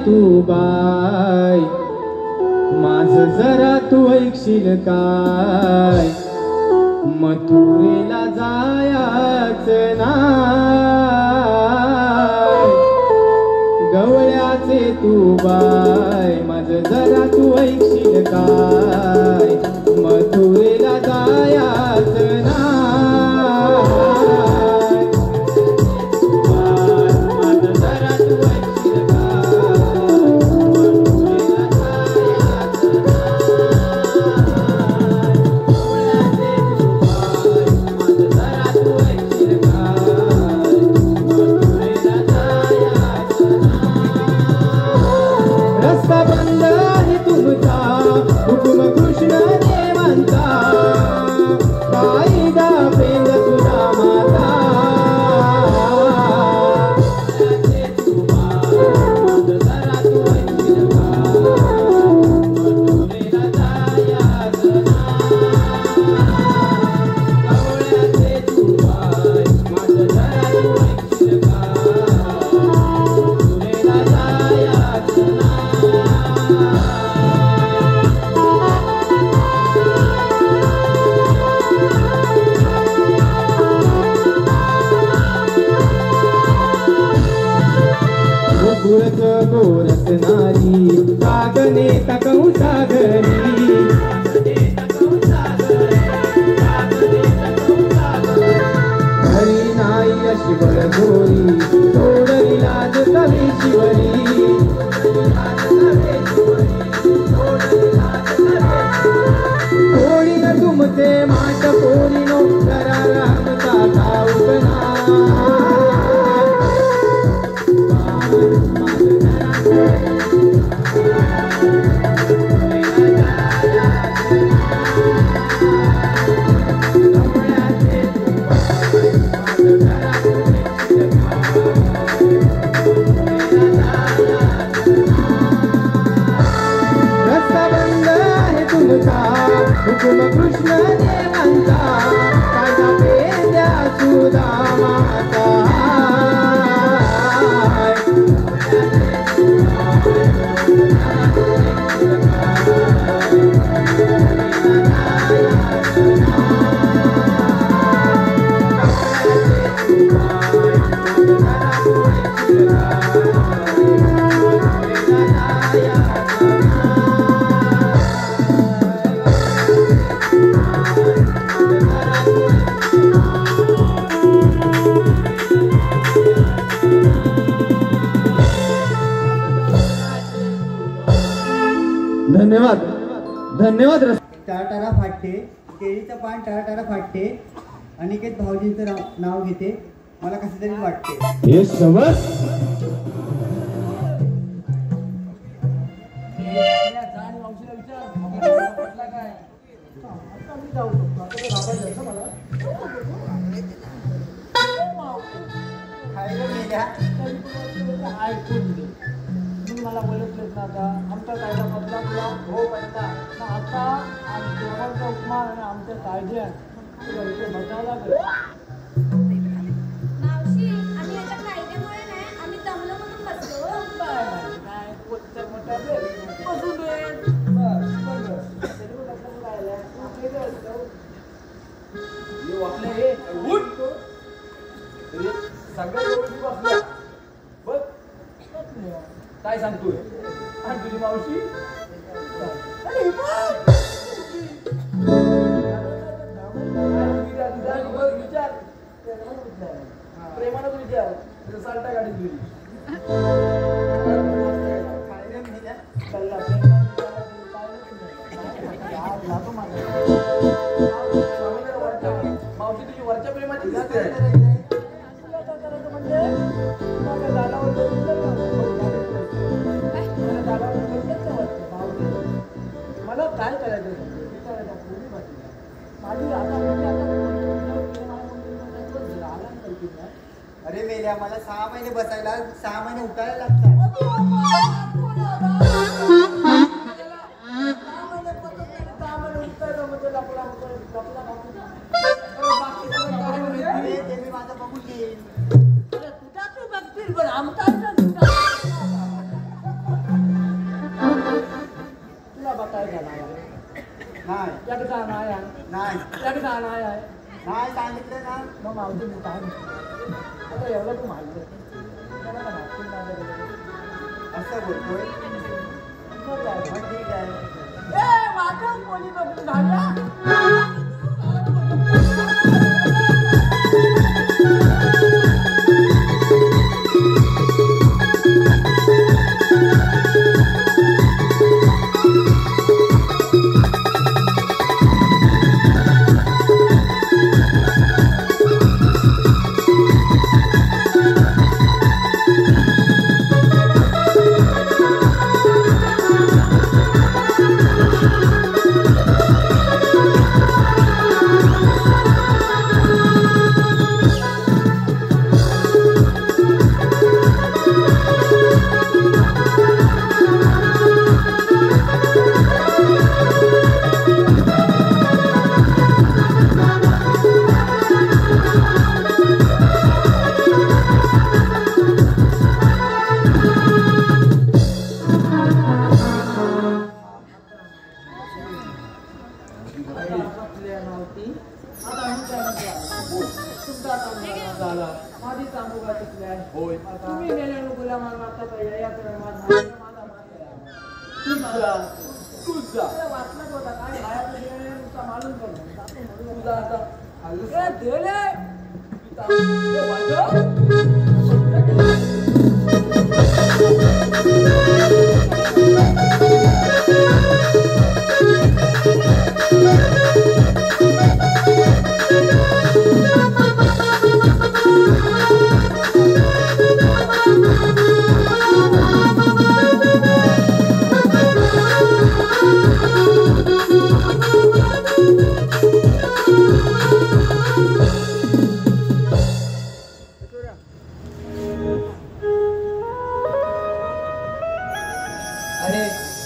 तू bye माझं जरा तू ऐकशील काय मथुरेला जायचं नाय गवळ्याचे तू बाय माझं जरा तू ऐकशील काय मथुरेला जायचं नाय सागने तकऊ सागरी हरी नाई अशी बळगोरी सोडली लाज तवी शिवरी कोणी न तुमचे माट कोणी नो करा रामता ठाऊकना हुकुम कृष्ण देवांचा कायदा पेद्या सुदामाचा धन्यवाद धन्यवाद. टाळाटाळा फाटते केळीचं पान टाळाटाळा फाटते अनिकेत भाऊजींचं नाव घेते मला कसं तरी वाटते हे समज मला बोलतलेत ना आता आमचा कायदा बदला तुला हो बदला आता देवाचा उपमान आणि आमच्या कायद्यात बदलायला मावशी आम्ही याच्या कायद्यामुळे नाही आम्ही दमलो म्हणून बसलो काय कोणत्या मोठ्या बसून दे काय सांगतोय आणि तुझी मावशी विचार प्रेमानं विचार साल्टा गाडी दिली मावशी तुझी वरच्या प्रेमाची दिसते मला काय करायचं अरे मेल्या मला 6 महिने बसायला 6 महिने उठायला लागतात माझं बघून घेईन तुझा तू बघतील पण आमचा काय करणार नाही एकदा नाही आहे नाही एकदा नाही आहे नाही सांगितलं ना. मग मावशी मी काय म्हणतो? आता एवढं तू माहिती त्याला का नागपूर नाही गेलं? असं बोलतोय. मग काय? मग ठीक आहे. ए, माझ्या कोणी बघून झाल्या? माझी सांगू का तिथल्या तुम्ही गेल्या लोकला मला आता पाहिजे या तुझा वाचनात होता काय बाहेर नुसता मालूम करून तुझा आता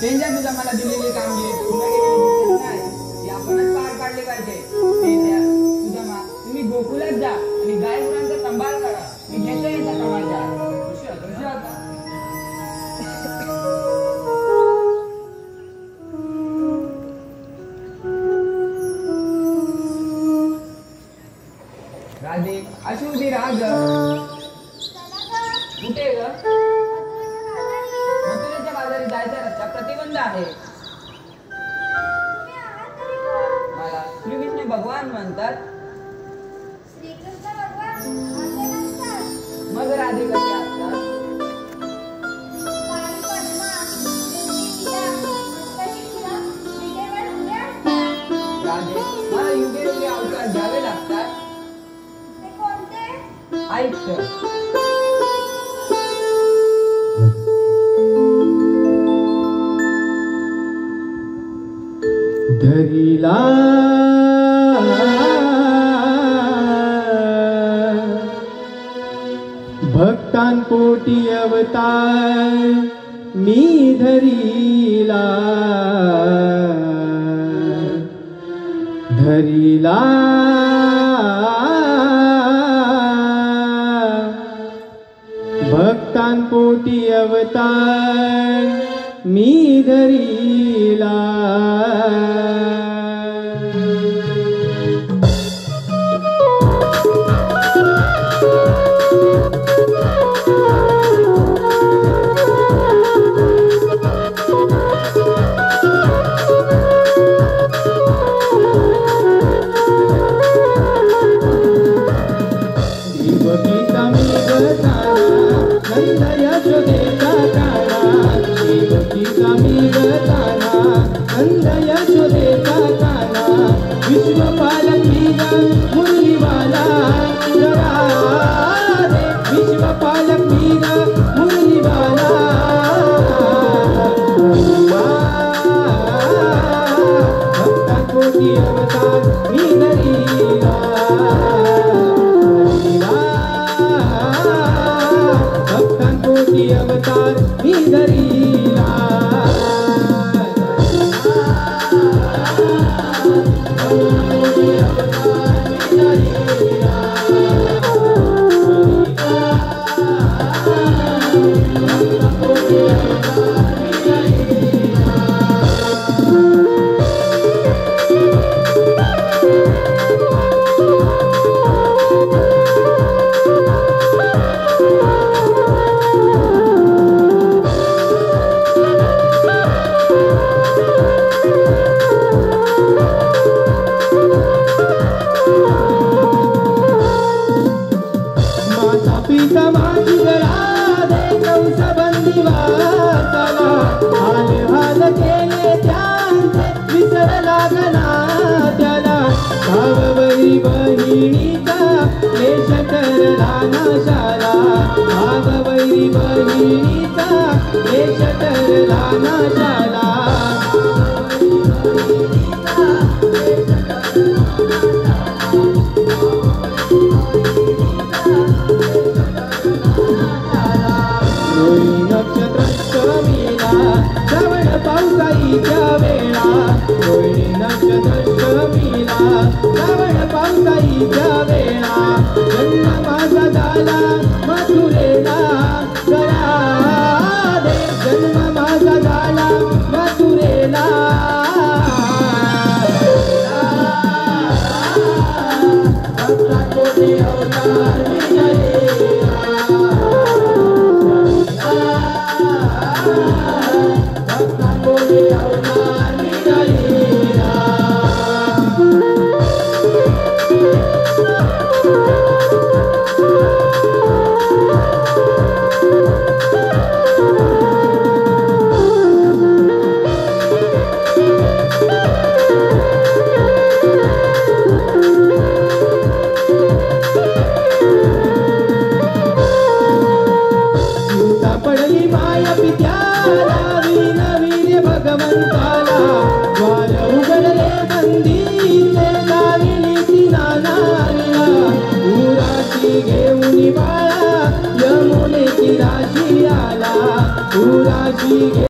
त्यांच्या तुझा मला दिलेली कामगिरी पूर्ण केली नाही ती आपणच पार पाडली पाहिजे. तुझा मा तुम्ही गोकुलात जा आणि गाय गुरांचा सांभाळ करा. मी घेतो यांचा समाचार. खुशी होता राधे अशी उभी राहा ग. कुठे ग? मथुरेच्या बाजारी जायचा रस्ता प्रतिबंध आहे. मला श्रीकृष्ण भगवान म्हणतात. श्रीकृष्ण भगवान असे नसतात. मग राधे कसे असतात? पाणी पद्मा, सीता, हस्तशिखा, विटेवर उभे असतात. राधे मला युगे अवतार घ्यावे लागतात. ते कोणते? ऐक तर. धरिला भक्तांपोटी अवतार मी धरिला. धरिला भक्तांपोटी अवतार मी धरिला. देवकीचा मी गताना नंद यशोदेचा काना. देवकीचा मी गताना लागला त्याला भाववरी बहिणीचा देश ठरला नाशाला भाववरी बहिणीचा देश ठरला नाशाला नक्षत्रमीला श्रावण पावसाईच्या वेळा रोहिणी नक्षत्रमीला श्रावण पावसाईच्या वेळा जन्म माझा झाला मथुरेला करा दे जन्म माझा झाला मथुरेला कोटी अवतार पडली माया पित्याला विनवीने भगवंताला द्वार उघडले बंदीचे लाविली ती नानाला उराशी घेऊन बाळा यमुनेची राशी आला उराशी